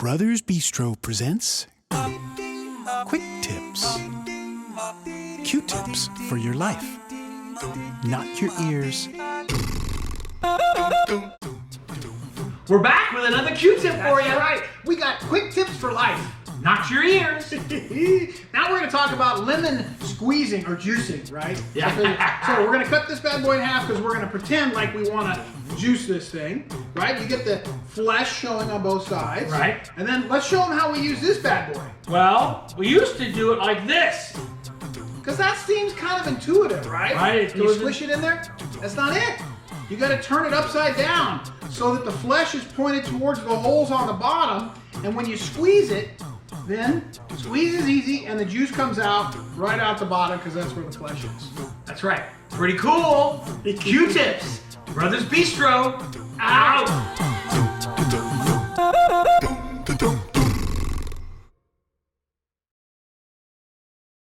Brothers Bistro presents Quick Tips. Q-tips for your life, not your ears. We're back with another Q-tip for you. That's right. We got quick tips for life. Not your ears. Now we're going to talk about lemon squeezing or juicing, right? Yeah. So we're going to cut this bad boy in half because we're going to pretend like we want to juice this thing, right? You get the flesh showing on both sides. Right. And then let's show them how we use this bad boy. Well, we used to do it like this. Because that seems kind of intuitive, right? Right. When you squish it in there, that's not it. You got to turn it upside down so that the flesh is pointed towards the holes on the bottom. And when you squeeze it, then squeeze is easy and the juice comes out right out the bottom because that's where the flesh is. That's right. Pretty cool. Q-tips. Brothers Bistro. Out.